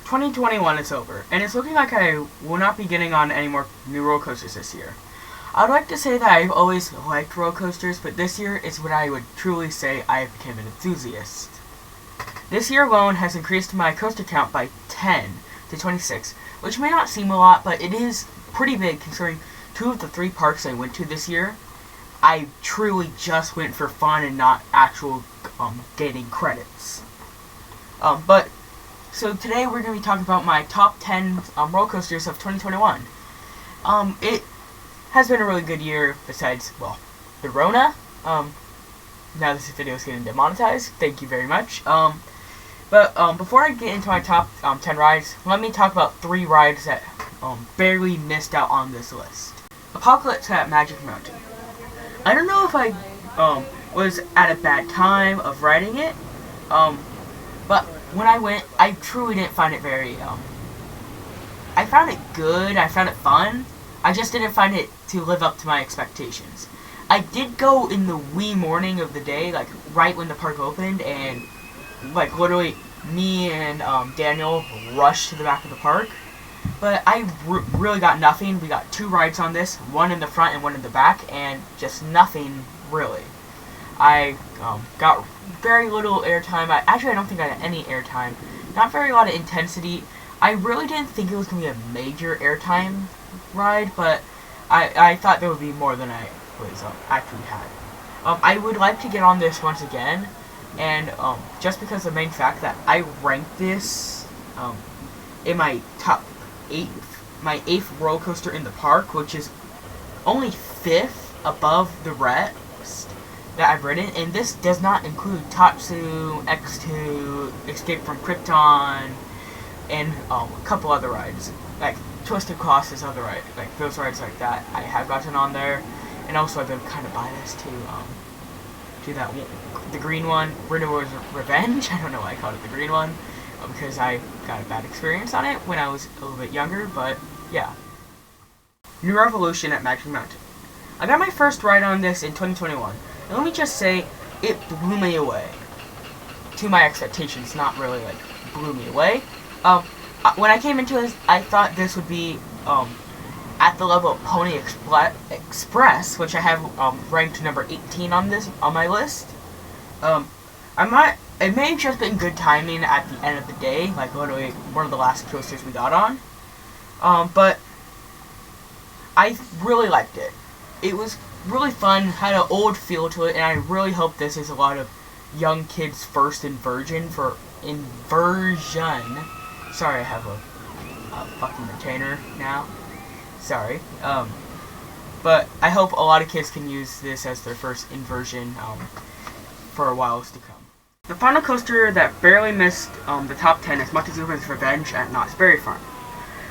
2021 is over, and it's looking like I will not be getting on any more new roller coasters this year. I would like to say that I've always liked roller coasters, but this year is when I would truly say I became an enthusiast. This year alone has increased my coaster count by 10 to 26, which may not seem a lot, but it is pretty big considering 2 of the 3 parks I went to this year, I truly just went for fun and not actual gaining credits. So today we're going to be talking about my top 10 roller coasters of 2021. It has been a really good year besides, well, the Rona. Now this video is getting demonetized. Thank you very much. But before I get into my top 10 rides, let me talk about 3 rides that barely missed out on this list. Apocalypse at Magic Mountain. I don't know if I was at a bad time of riding it, but when I went, I truly didn't find it very, I found it good, I found it fun, I just didn't find it to live up to my expectations. I did go in the wee morning of the day, like, right when the park opened, and, like, literally, me and, Daniel rushed to the back of the park, but I really got nothing. We got 2 rides on this, one in the front and one in the back, and just nothing, really. I, got very little airtime. I don't think I got any airtime. Not very lot of intensity. I really didn't think it was going to be a major airtime ride, but I thought there would be more than I was actually had. I would like to get on this once again, and just because the main fact that I ranked this in my my 8th roller coaster in the park, which is only 5th above the rest that I've ridden, and this does not include Tatsu, X2, Escape from Krypton, and a couple other rides, like Twisted Colossus, other rides, like those rides like that I have gotten on there, and also I've been kind of biased to that one, the green one, Ridder's Revenge. I don't know why I called it the green one, because I got a bad experience on it when I was a little bit younger, but yeah. New Revolution at Magic Mountain. I got my first ride on this in 2021. And let me just say, it blew me away. To my expectations, not really, like, blew me away. When I came into this, I thought this would be, at the level of Pony Express, which I have, ranked number 18 on my list. It may have just been good timing at the end of the day, like, literally, one of the last coasters we got on. But I really liked it. It was really fun, had an old feel to it, and I really hope this is a lot of young kids' first inversion. Sorry, I have a fucking retainer now. Sorry. But I hope a lot of kids can use this as their first inversion for a while to come. The final coaster that barely missed the top 10 is Montezuma's Revenge at Knott's Berry Farm.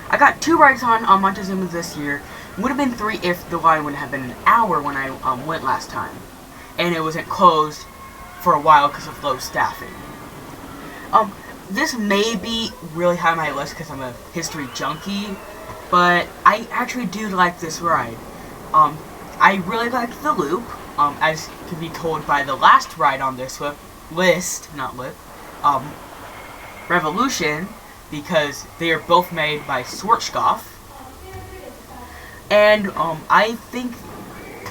I got 2 rides on Montezuma this year. Would have been 3 if the line would have been an hour when I went last time, and it wasn't closed for a while because of low staffing. This may be really high on my list because I'm a history junkie, but I actually do like this ride. I really liked the loop, as can be told by the last ride on this Revolution, because they are both made by Schwarzkopf. And I think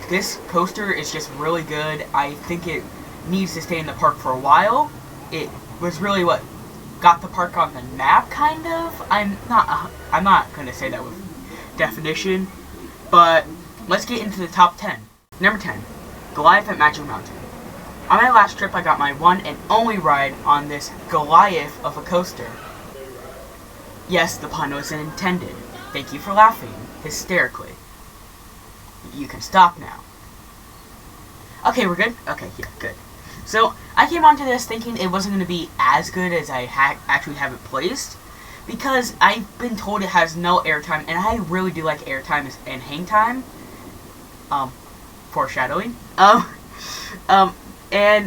this coaster is just really good. I think it needs to stay in the park for a while. It was really what got the park on the map, kind of. I'm not going to say that with definition, but let's get into the top 10. Number 10, Goliath at Magic Mountain. On my last trip, I got my one and only ride on this Goliath of a coaster. Yes, the pun wasn't intended. Thank you for laughing hysterically. You can stop now. Okay, we're good? Okay, yeah, good. So, I came onto this thinking it wasn't going to be as good as I actually have it placed, because I've been told it has no airtime, and I really do like airtime and hang time. Foreshadowing. And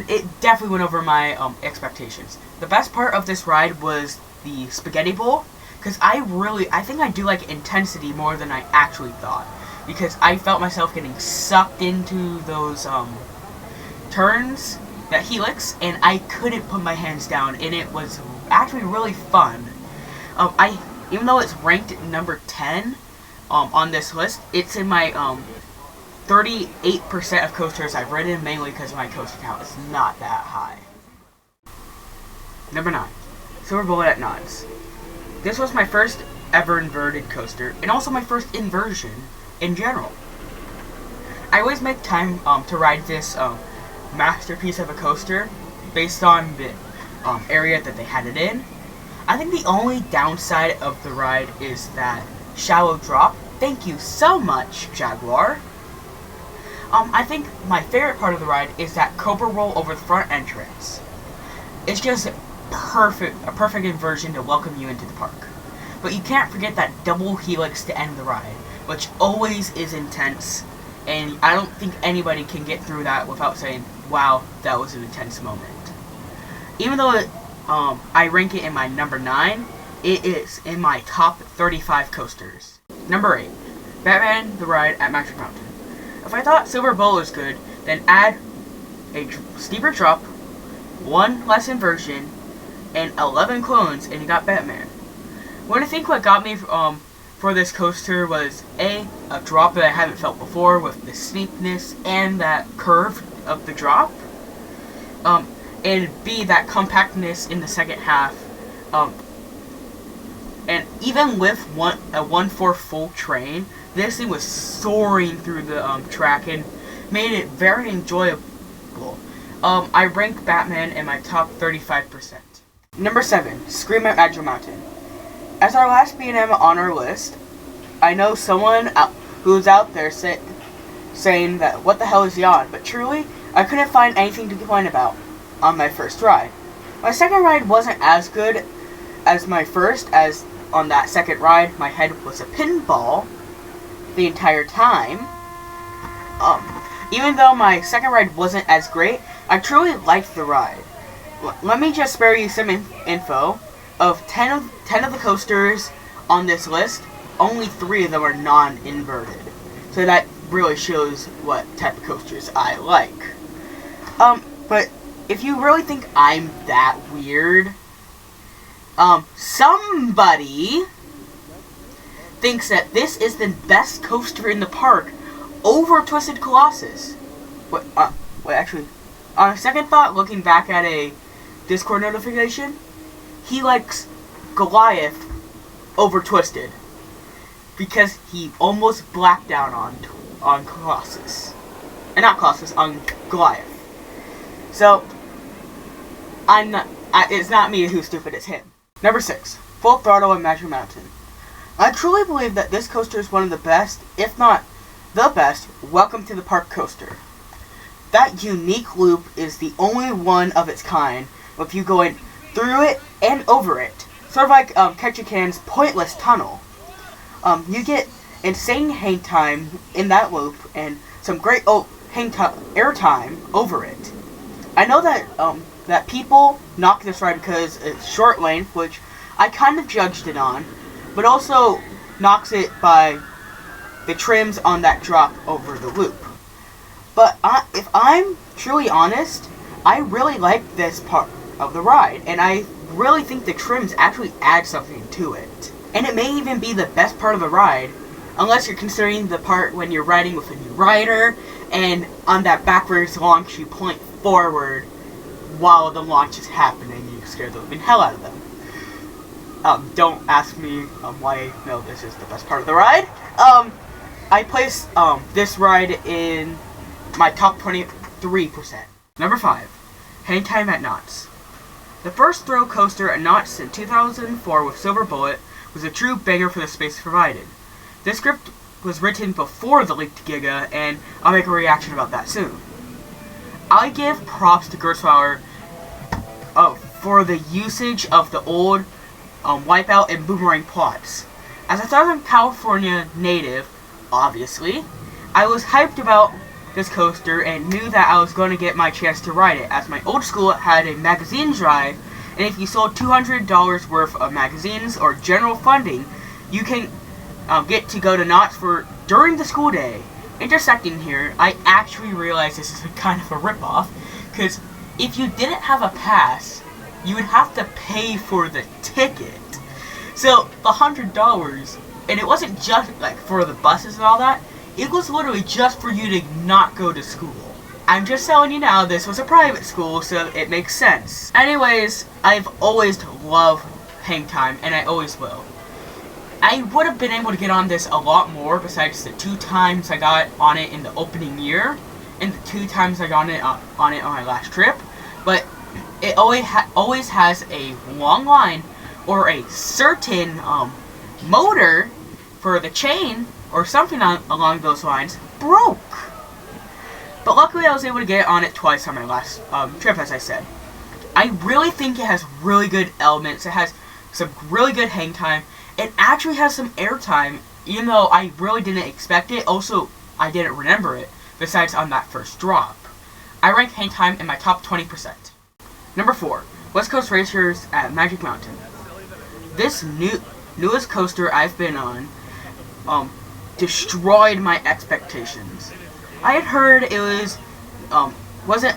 it definitely went over my expectations. The best part of this ride was the spaghetti bowl, because I think I do like intensity more than I actually thought, because I felt myself getting sucked into those turns, that helix, and I couldn't put my hands down, and it was actually really fun. Even though it's ranked number 10 on this list, it's in my 38% of coasters I've ridden, mainly because my coaster count is not that high. Number 9, Silver Bullet at Knott's. This was my first ever inverted coaster, and also my first inversion in general. I always make time to ride this masterpiece of a coaster based on the area that they had it in. I think the only downside of the ride is that shallow drop. Thank you so much, Jaguar. I think my favorite part of the ride is that Cobra roll over the front entrance. It's just a perfect inversion to welcome you into the park. But you can't forget that double helix to end the ride, which always is intense, and I don't think anybody can get through that without saying, wow, that was an intense moment. Even though I rank it in my number 9, it is in my top 35 coasters. Number 8, Batman the Ride at Magic Mountain. If I thought Silver Bullet was good, then add a steeper drop, 1 less inversion, and 11 clones, and you got Batman. What I think what got me for this coaster was a drop that I haven't felt before with the steepness and that curve of the drop, and B, that compactness in the second half, and even with a 1/4 full train, this thing was soaring through the track and made it very enjoyable. I rank Batman in my top 35%. Number 7, Scream at Magic Mountain. As our last B&M on our list, I know someone who's out there saying that what the hell is Yawn, but truly, I couldn't find anything to complain about on my first ride. My second ride wasn't as good as my first, as on that second ride, my head was a pinball the entire time. Even though my second ride wasn't as great, I truly liked the ride. Let me just spare you some info. Of 10 of the coasters on this list, only 3 of them are non-inverted. So that really shows what type of coasters I like. But if you really think I'm that weird, somebody thinks that this is the best coaster in the park over Twisted Colossus. Actually, on a second thought, looking back at a Discord notification, he likes Goliath over Twisted because he almost blacked out on Colossus. And not Colossus, on Goliath. So, it's not me who's stupid, it's him. Number 6, Full Throttle at Magic Mountain. I truly believe that this coaster is one of the best, if not the best, Welcome to the Park coaster. That unique loop is the only one of its kind, with you going through it and over it. Sort of like Ketchikan's Pointless Tunnel. You get insane hang time in that loop and some great air time over it. I know that people knock this ride because it's short length, which I kind of judged it on, but also knocks it by the trims on that drop over the loop. But if I'm truly honest, I really like this part of the ride, and I really think the trims actually add something to it. And it may even be the best part of the ride, unless you're considering the part when you're riding with a new rider, and on that backwards launch you point forward while the launch is happening, you scare the living hell out of them. Don't ask me why I know this is the best part of the ride. I place this ride in my top 23%. Number 5, Hang Time at Knott's. The first thrill coaster at Knott's in 2004 with Silver Bullet was a true banger for the space provided. This script was written before the leaked Giga, and I'll make a reaction about that soon. I give props to Ghostwriter for the usage of the old Wipeout and Boomerang plots. As a Southern California native, obviously, I was hyped about this coaster and knew that I was going to get my chance to ride it, as my old school had a magazine drive, and if you sold $200 worth of magazines or general funding, you can get to go to Knott's for during the school day. Intersecting here, I actually realized this is kind of a ripoff, because if you didn't have a pass, you would have to pay for the ticket. So the $100, and it wasn't just like for the buses and all that. It was literally just for you to not go to school. I'm just telling you now, this was a private school, so it makes sense. Anyways, I've always loved hang time, and I always will. I would have been able to get on this a lot more besides the 2 times I got on it in the opening year, and the 2 times I got on it on my last trip, but it always has a long line or a certain motor for the chain or something along those lines broke. But luckily I was able to get on it twice on my last trip, as I said. I really think it has really good elements. It has some really good hang time. It actually has some air time, even though I really didn't expect it. Also, I didn't remember it, besides on that first drop. I rank hang time in my top 20%. Number 4, West Coast Racers at Magic Mountain. This newest coaster I've been on destroyed my expectations. I had heard it wasn't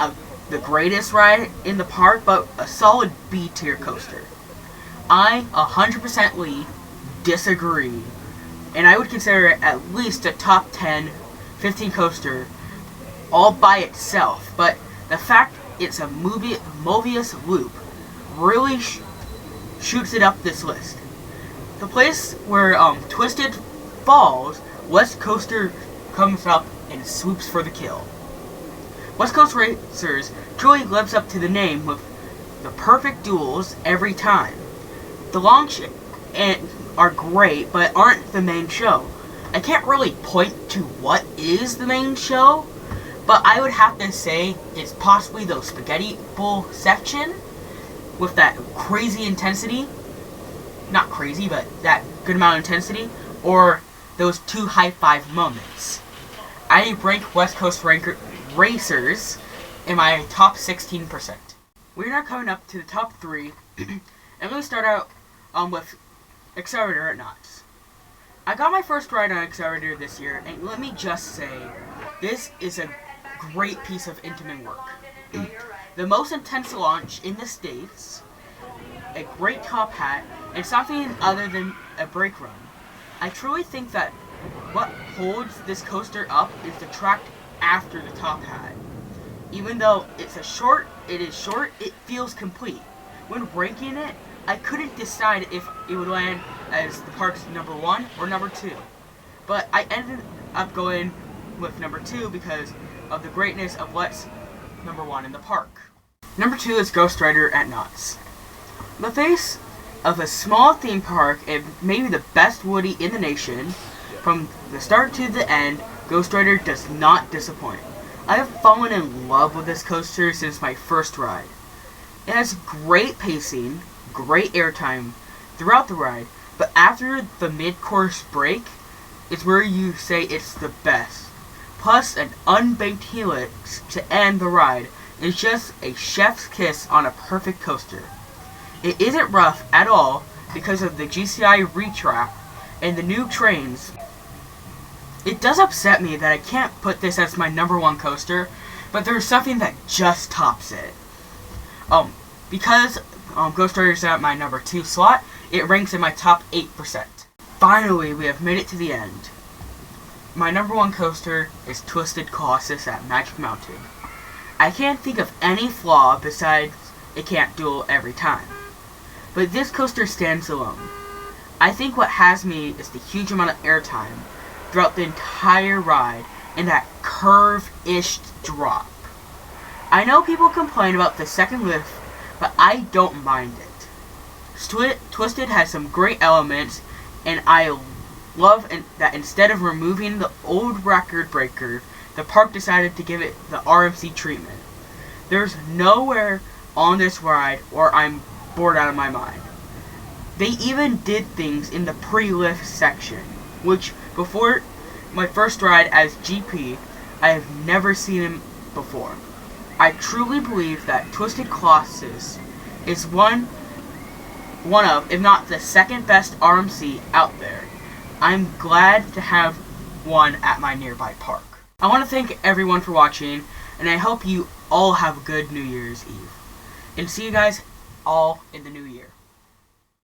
the greatest ride in the park, but a solid B tier coaster. I 100% disagree, and I would consider it at least a top 10, 15 coaster all by itself, but the fact it's a Mobius loop really shoots it up this list. The place where Twisted falls, West Coaster comes up and swoops for the kill. West Coast Racers truly lives up to the name with the perfect duels every time. The long are great, but aren't the main show. I can't really point to what is the main show, but I would have to say it's possibly the Spaghetti Bowl section with that crazy intensity. Not crazy, but that good amount of intensity, or those 2 high five moments. I rank West Coast Racers in my top 16%. We're now coming up to the top 3, and I'm going to start out with Accelerator at Knott's. I got my first ride on Accelerator this year, and let me just say, this is a great piece of intimate work. The most intense launch in the States, a great top hat, and something other than a brake run. I truly think that what holds this coaster up is the track after the top hat. Even though it is short, it feels complete. When ranking it, I couldn't decide if it would land as the park's number 1 or number 2. But I ended up going with number 2 because of the greatness of what's number 1 in the park. Number 2 is Ghostwriter at Knott's. The face of a small theme park and maybe the best Woody in the nation, from the start to the end, Ghostwriter does not disappoint. I have fallen in love with this coaster since my first ride. It has great pacing, great airtime throughout the ride, but after the mid-course break, it's where you say it's the best. Plus an unbanked helix to end the ride is just a chef's kiss on a perfect coaster. It isn't rough at all because of the GCI retrap and the new trains. It does upset me that I can't put this as my number 1 coaster, but there's something that just tops it. Because Ghostwriter is at my number 2 slot, it ranks in my top 8%. Finally, we have made it to the end. My number 1 coaster is Twisted Colossus at Magic Mountain. I can't think of any flaw besides it can't duel every time. But this coaster stands alone. I think what has me is the huge amount of airtime throughout the entire ride and that curve-ish drop. I know people complain about the second lift, but I don't mind it. Twisted has some great elements, and I love that instead of removing the old record breaker, the park decided to give it the RMC treatment. There's nowhere on this ride where I'm bored out of my mind. They even did things in the pre-lift section, which before my first ride as GP, I have never seen him before. I truly believe that Twisted Colossus is one of, if not the second best RMC out there. I'm glad to have one at my nearby park. I want to thank everyone for watching, and I hope you all have a good New Year's Eve. And see you guys all in the new year.